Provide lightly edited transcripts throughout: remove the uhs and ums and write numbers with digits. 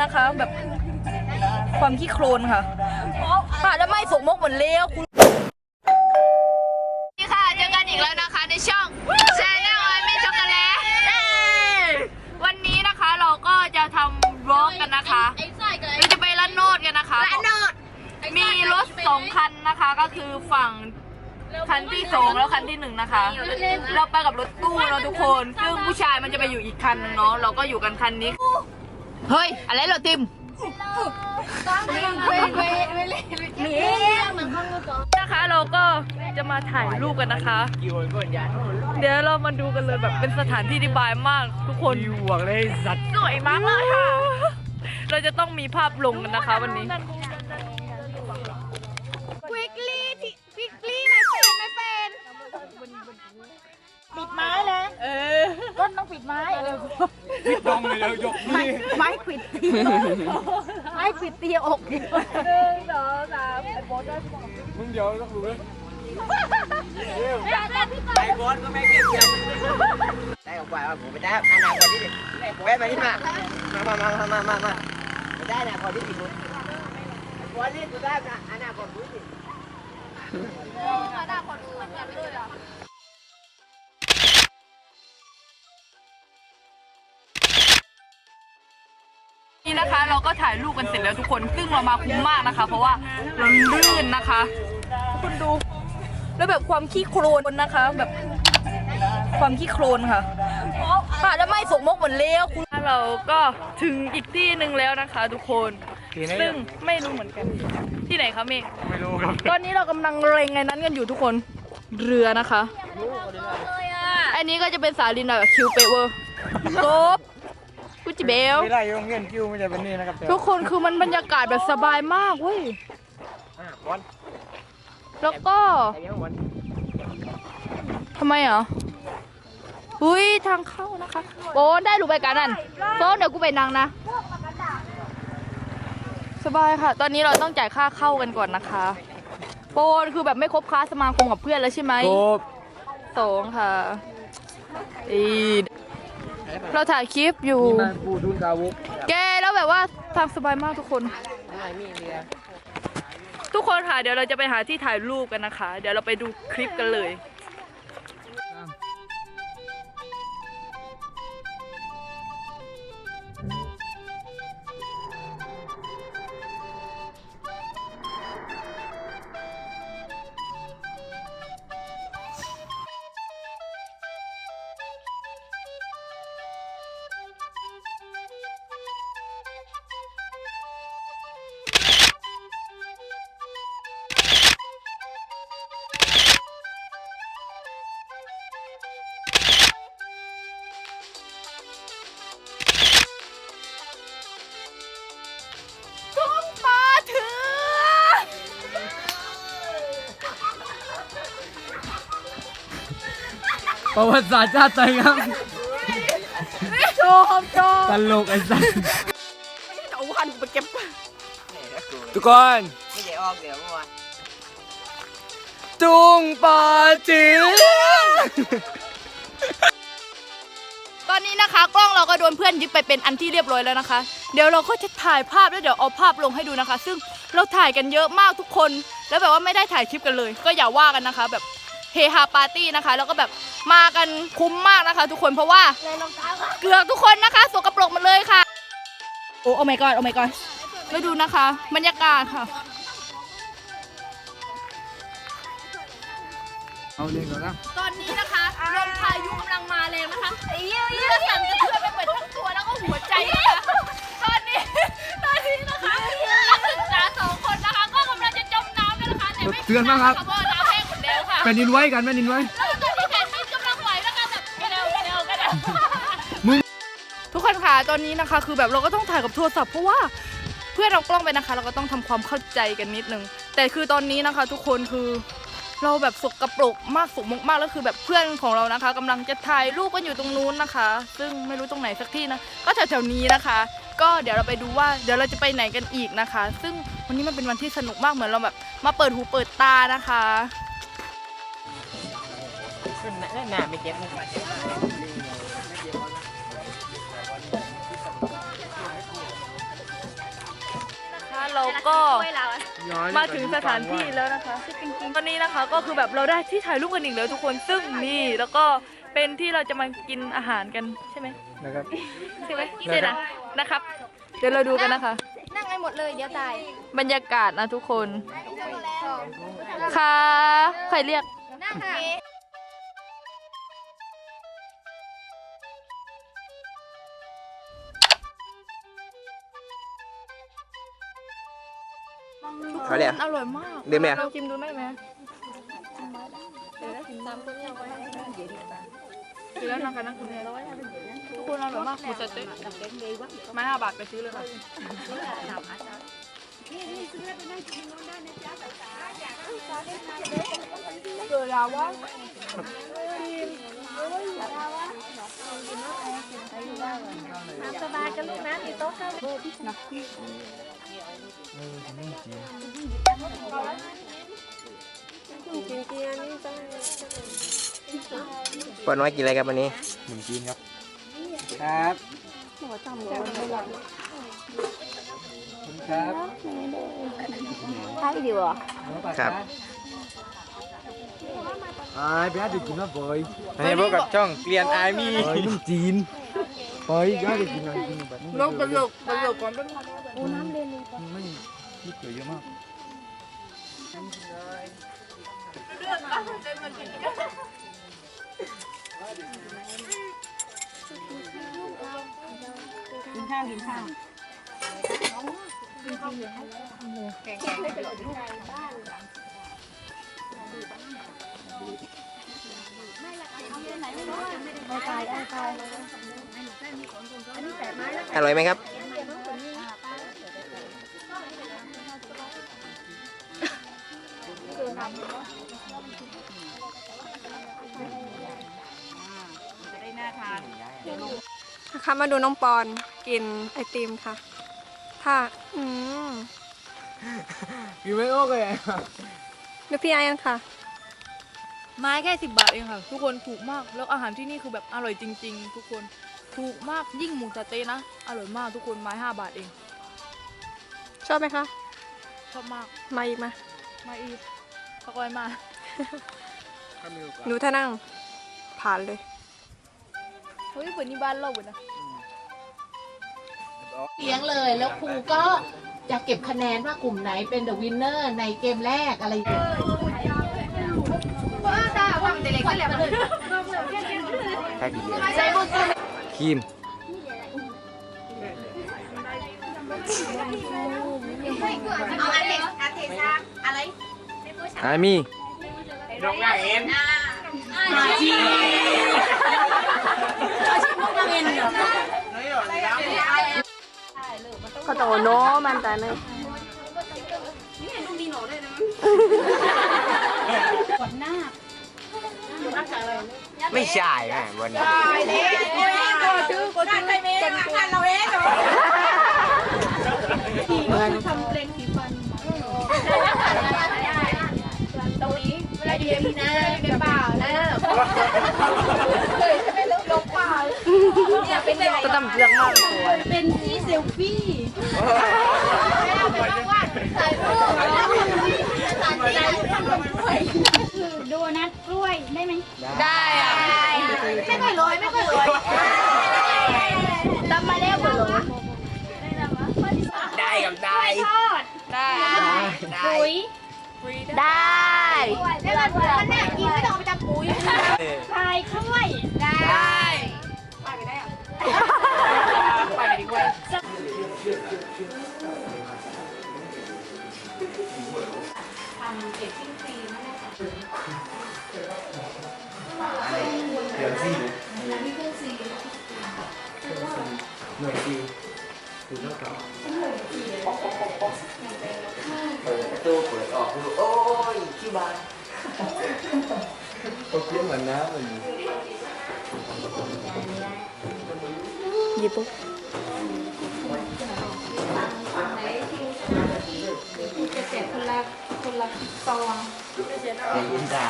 นะคะแบบความขี้โคลนค่ะแล้วไม่สกมกเหมือนเลวนี่ค่ะเจอกันอีกแล้วนะคะในช่องแชนแนลไม่ช็อกโกแลตวันนี้นะคะเราก็จะทำวอล์กกันนะคะเราจะไปละโนดกันนะคะมีรถ2 คันนะคะก็คือฝั่งคันที่2แล้วคันที่1นะคะเราไปกับรถตู้เนาะทุกคนซึ่งผู้ชายมันจะไปอยู่อีกคันนึงเนาะเราก็อยู่กันคันนี้เฮ้ยอะไรเหรอติมนะคะเราก็จะมาถ่ายรูปกันนะคะเดี๋ยวเรามาดูกันเลยแบบเป็นสถานที่ที่บายมากทุกคนอยู่หวังเลยสัตว์สวยมากเลยค่ะเราจะต้องมีภาพลงกันนะคะวันนี้ปิดไม้เลยต้นต้องปิดไม้ปิดดองเลยแล้วยกนี่ไม้ปิดตีไม้ปิดตีอก1 2 3มึงเดี๋ยวต้องดูเลยไอ้บอสก็ไม่เก็บได้กับกว่าผมไปได้อาณาคนที่ดิแวะมาที่มาไม่ได้นะคนที่ดิบอสนี่กูได้นะอาณาคนที่ดินี่นะคะเราก็ถ่ายรูปกันเสร็จแล้วทุกคนซึ่งเรามาคุ้มมากนะคะเพราะว่าเราลื่นนะคะทุกคนดูแล้วแบบความขี้โคลนนะคะแบบความขี้โคลนค่ะแล้วไม่สกมกเหมือนเลวเราก็ถึงอีกที่หนึ่งแล้วนะคะทุกคนซึ่งไม่รู้เหมือนกันที่ไหนคะเมฆไม่รู้ครับตอนนี้เรากำลังเล็งในนั้นกันอยู่ทุกคนเรือนะคะอันนี้ก็จะเป็นสาลินแบบคิวเปเวอร์โก๊บกุจิเบลไม่ได้ยงเงินคิวไม่จะเป็นนี่นะครับทุกคนคือมันบรรยากาศแบบสบายมากเว้ยแล้วก็ทำไมอ่ะอุ้ยทางเข้านะคะโอ้ได้รู้ไปกันนั่นโซ่เดี๋ยวกูไปนั่งนะสบายค่ะตอนนี้เราต้องจ่ายค่าเข้ากันก่อนนะคะโปนคือแบบไม่ครบค้าสมาคมกับเพื่อนแล้วใช่ไหมครบ2ค่ะเราถ่ายคลิปอยู่แกแล้วแบบว่าทางสบายมากทุกคนทุกคนค่ะเดี๋ยวเราจะไปหาที่ถ่ายรูปกันนะคะเดี๋ยวเราไปดูคลิปกันเลยประวัติศาสตร์ชาติไทยครับชมตลกไอ้สัสเอาหันไปเก็บทุกคน ไม่ใช่ออกเดี๋ยวเมื่อวานจุงปาจิตอนนี้นะคะกล้องเราก็โดนเพื่อนยึดไปเป็นอันที่เรียบร้อยแล้วนะคะเดี๋ยวเราก็จะถ่ายภาพแล้วเดี๋ยวเอาภาพลงให้ดูนะคะซึ่งเราถ่ายกันเยอะมากทุกคนแล้วแบบว่าไม่ได้ถ่ายคลิปกันเลยก็อย่าว่ากันนะคะแบบเฮฮาปาร์ตี้นะคะแล้วก็แบบมากันคุ้มมากนะคะทุกคนเพราะว่าเกือบทุกคนนะคะสกปรกหมดเลยค่ะโอ้ my god โอ้ my god มาดูนะคะบรรยากาศค่ะเอาเลยก่อนนะตอนนี้นะคะลมพายุกำลังมาแรงนะคะเลือดสั่นกระเทือนไปหมดทั้งตัวแล้วก็หัวใจนะคะตอนนี้นะคะนักศึกษา2 คนนะคะก็กำลังจะจมน้ำแล้วนะคะแต่ไม่เตือนมากครับเพราะน้ำแห้งหมดแล้วค่ะแผ่นดินไหวกันแผ่นดินไหวแล้วตอนนี้แผ่นดินกำลังไหวนะคะแบบเร็วทุกคนค่ะตอนนี้นะคะคือแบบเราก็ต้องถ่ายกับโทรศัพท์เพราะว่าเพื่อนเรากล้องไปนะคะเราก็ต้องทำความเข้าใจกันนิดนึงแต่คือตอนนี้นะคะทุกคนคือเราแบบสกปรกมากสกมกมากแล้วคือแบบเพื่อนของเรานะคะกำลังจะถ่ายรูปกันอยู่ตรงนู้นนะคะซึ่งไม่รู้ตรงไหนสักที่นะก็แถวๆนี้นะคะก็เดี๋ยวเราไปดูว่าเดี๋ยวเราจะไปไหนกันอีกนะคะซึ่งวันนี้มันเป็นวันที่สนุกมากเหมือนเราแบบมาเปิดหูเปิดตานะคะขึ้นหน้าไม่เก็บ เราก็มาถึงสถานที่แล้วนะคะตอนนี้นะคะก็คือแบบเราได้ที่ถ่ายรูปกันอีกแล้วทุกคนซึ่งนี่แล้วก็เป็นที่เราจะมากินอาหารกันใช่ไหม นะครับ ใช่ไหมใช่นะนะครับ เดี๋ยวเราดูกันนะคะ นั่งให้หมดเลยเดี๋ยวตาย บรรยากาศนะทุกคนค่ะใครเรียก นั่งค่ะ เขาเรียก อร่อยมาก เดี๋ยวแม่ เราชิมดูได้ไหมคือแล้วนะคะนั่งคุณทุกคนอร่อยมากหมูสะเต๊ะไม้5 บาทไปซื้อเลยค่ะเกิดแล้วว่า สบายกันลูกนะมีโต๊ะเข้า ป้าน้อยกินอะไรครับวันนี้ ขนมจีนครับ ครับครับ ใช่ดีวะ ครับ ไปหาเด็กกินนะบอย อันนี้พบกับช่องเกลียนอาร์มี่ บอยขนมจีนบอยก็เด็กกินอะไรกินแบบนี้ ลงตลกก่อนเป็น ไม่ที่เกิดเยอะมาก อร่อยไหมครับ นะคะมาดูน้องปอนกินไอติมค่ะค่ะม กินไม่โอเค ดูพี่ไอกันค่ะ ไม้แค่10 บาทเองค่ะ ทุกคนถูกมากแล้วอาหารที่นี่คือแบบอร่อยจริง ๆ ทุกคนถูกมากยิ่งหมูสะเต๊ะนะอร่อยมากทุกคนไม้5 บาทเอง ชอบไหมคะ ชอบมาก มาอีกมา มาอีกตะกอยมา หนูถ้านั่งผ่านเลย เฮ้ยเปิดนี่บ้านเราเปิดนะ เลี้ยงเลยแล้วครูก็จะเก็บคะแนนว่ากลุ่มไหนเป็นเดอะวินเนอร์ในเกมแรกอะไรอย่างเงี้ย ใช่ดีเลยครีม อาร์มี่น้องเอ็น ก็โตโน้มันแต่เนย ไม่ใช่แม่วันนี้ ก็ต้องเลือกมากเลย เป็นที่เซลฟี่ โดนัทกล้วยได้ไหม ได้อะ ไม่ค่อยลอยไม่ค่อยลอย ตำมาแล้วเบอร์ ได้กับได้ ทอด ได้ ปุ๋ย ได้ แล้วมันน่ากินไม่ต้องไปจับปุ๋ยพายกล้วยได้ ได้ ไปดีกว่า เดี๋ยวสิหน่วยซีคือเท่ากับเปิดประตูเปิดออกดูโอ้ยขี้บานเขาเคี้ยวเหมือนน้ำเลย หยิบปุ๊บ ใจเย็นจ้า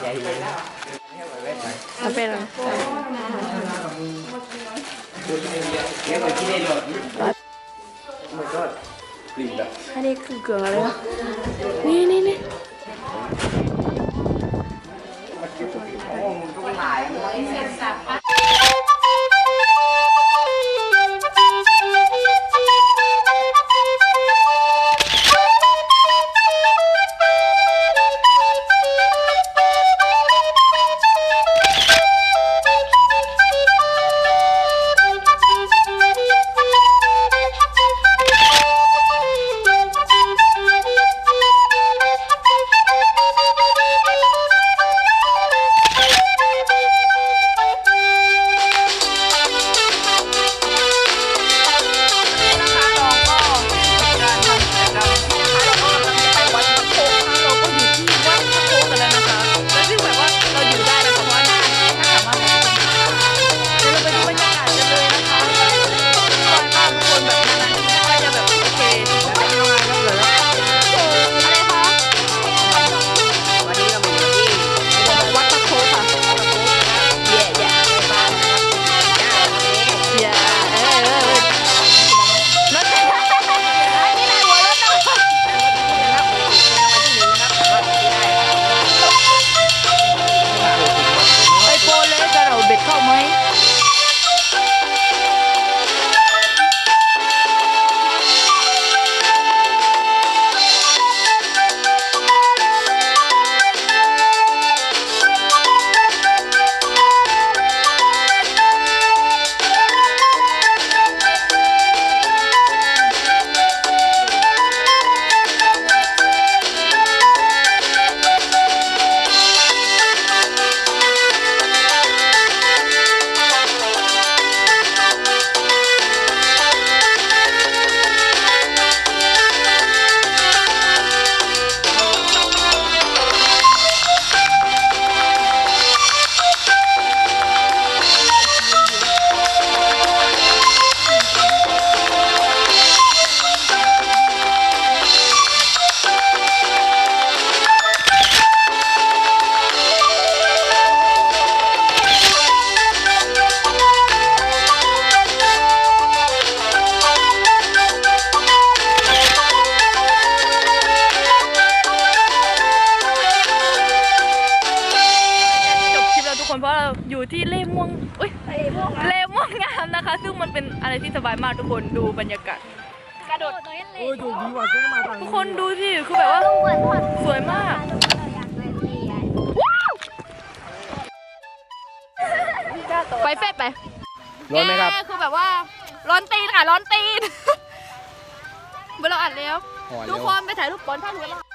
ใจเย็น มันเป็นอะไร เดี๋ยวไปที่ได้หลอดมือก็ อันนี้คือเกลืออะไรวะนี่นี่นี่ คนเพราะเราอยู่ที่เลม่วงเลม่วงงามนะคะ ซึ่งมันเป็นอะไรที่สบายมากทุกคนดูบรรยากาศกระโดดทุกคนดูสิคือแบบว่าสวยมากไปเฟสไป ร้อนไหมครับ คือแบบว่าร้อนตีนค่ะร้อนตีนเมื่อเราอัดแล้ว ห่อน ทุ เร็ ก ว คนไปถ่ายรูปบอลท่าเรือ